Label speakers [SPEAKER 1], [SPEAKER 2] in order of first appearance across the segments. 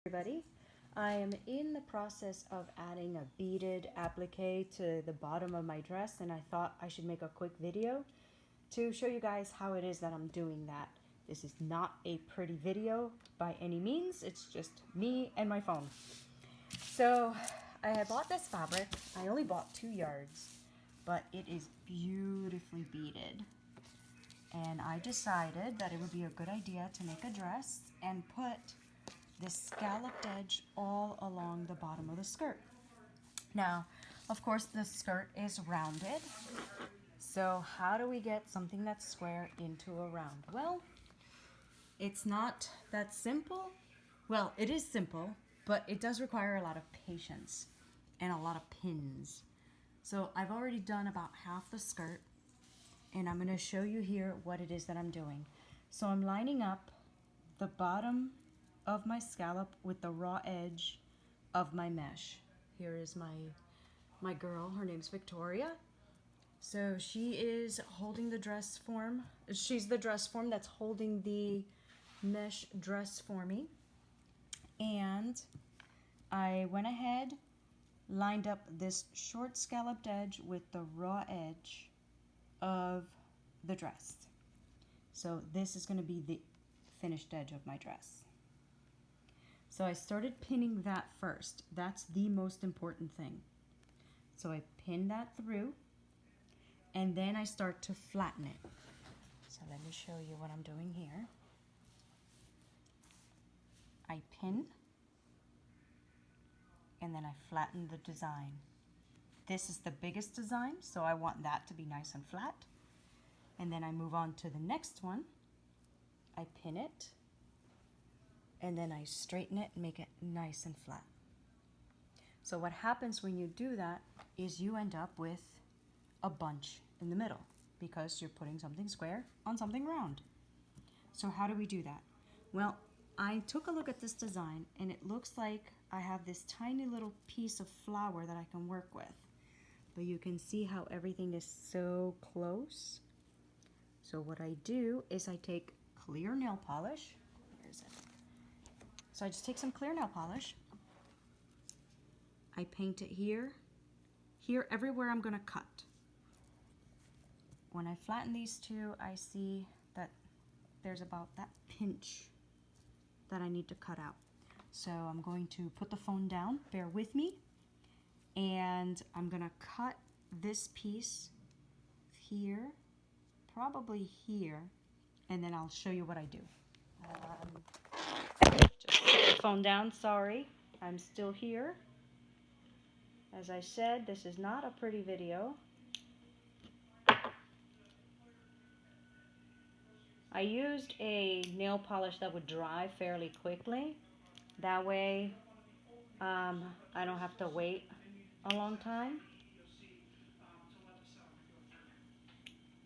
[SPEAKER 1] Everybody, I am in the process of adding a beaded applique to the bottom of my dress, and I thought I should make a quick video to show you guys how it is that I'm doing that. This is not a pretty video by any means, it's just me and my phone. So I had bought this fabric. I only bought 2 yards, but it is beautifully beaded. And I decided that it would be a good idea to make a dress and put this scalloped edge all along the bottom of the skirt. Now, of course, the skirt is rounded. So how do we get something that's square into a round? Well, it's not that simple. Well, it is simple, but it does require a lot of patience and a lot of pins. So I've already done about half the skirt, and I'm going to show you here what it is that I'm doing. So I'm lining up the bottom of my scallop with the raw edge of my mesh. Here is my girl, her name's Victoria. So she is holding the dress form. She's the dress form that's holding the mesh dress for me. And I went ahead, lined up this short scalloped edge with the raw edge of the dress. So this is going to be the finished edge of my dress. So I started pinning that first. That's the most important thing. So I pin that through, and then I start to flatten it. So let me show you what I'm doing here. I pin, and then I flatten the design. This is the biggest design, so I want that to be nice and flat. And then I move on to the next one. I pin it, and then I straighten it and make it nice and flat. So what happens when you do that is you end up with a bunch in the middle because you're putting something square on something round. So how do we do that? Well, I took a look at this design, and it looks like I have this tiny little piece of flower that I can work with. But you can see how everything is so close. So what I do is I take clear nail polish. Where is it? So I just take some clear nail polish. I paint it here, everywhere I'm gonna cut. When I flatten these two, I see that there's about that pinch that I need to cut out. So I'm going to put the phone down, bear with me, and I'm gonna cut this piece here, probably here, and then I'll show you what I do. Just put the phone down, sorry, I'm still here. As I said, this is not a pretty video. I used a nail polish that would dry fairly quickly. That way, I don't have to wait a long time.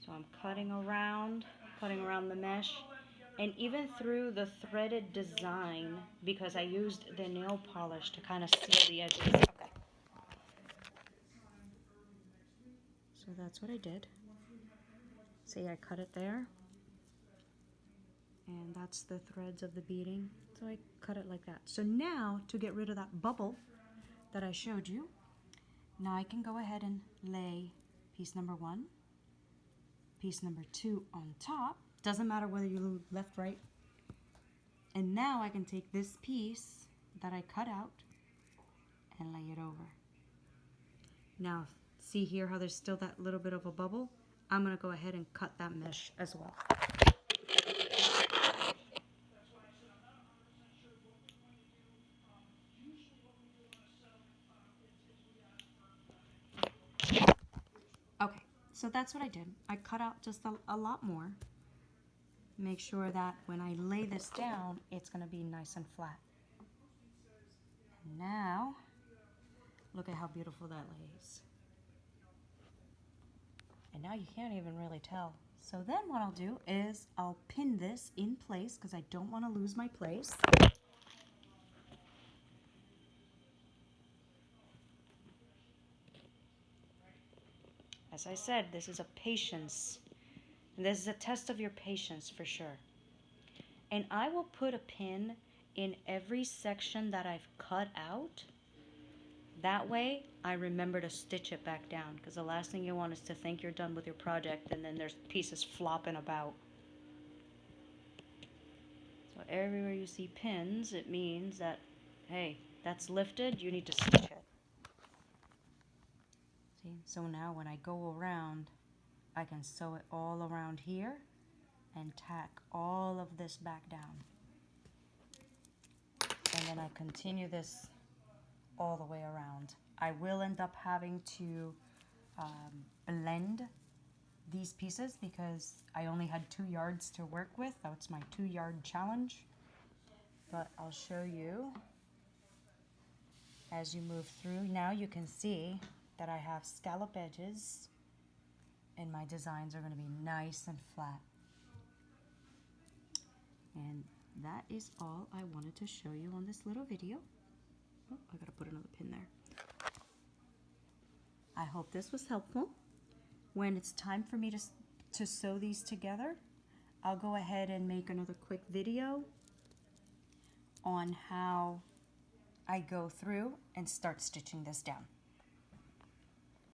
[SPEAKER 1] So I'm cutting around the mesh, and even through the threaded design, because I used the nail polish to kind of seal the edges. Okay. So that's what I did. See, I cut it there. And that's the threads of the beading. So I cut it like that. So now, to get rid of that bubble that I showed you, now I can go ahead and lay piece number 1, piece number 2 on top. Doesn't matter whether you do left, right. And now I can take this piece that I cut out and lay it over. Now, see here how there's still that little bit of a bubble? I'm gonna go ahead and cut that mesh as well. Okay, so that's what I did. I cut out just a lot more. Make sure that when I lay this down, it's gonna be nice and flat. And now, look at how beautiful that lays. And now you can't even really tell. So then what I'll do is I'll pin this in place because I don't want to lose my place. As I said, this is a patience. And this is a test of your patience for sure. And I will put a pin in every section that I've cut out. That way, I remember to stitch it back down, because the last thing you want is to think you're done with your project and then there's pieces flopping about. So everywhere you see pins, it means that, hey, that's lifted, you need to stitch it. See, so now when I go around, I can sew it all around here and tack all of this back down. And then I continue this all the way around. I will end up having to blend these pieces because I only had 2 yards to work with. That's my 2-yard challenge. But I'll show you as you move through. Now you can see that I have scallop edges and my designs are going to be nice and flat. And that is all I wanted to show you on this little video. Oh, I gotta put another pin there. I hope this was helpful. When it's time for me to sew these together, I'll go ahead and make another quick video on how I go through and start stitching this down.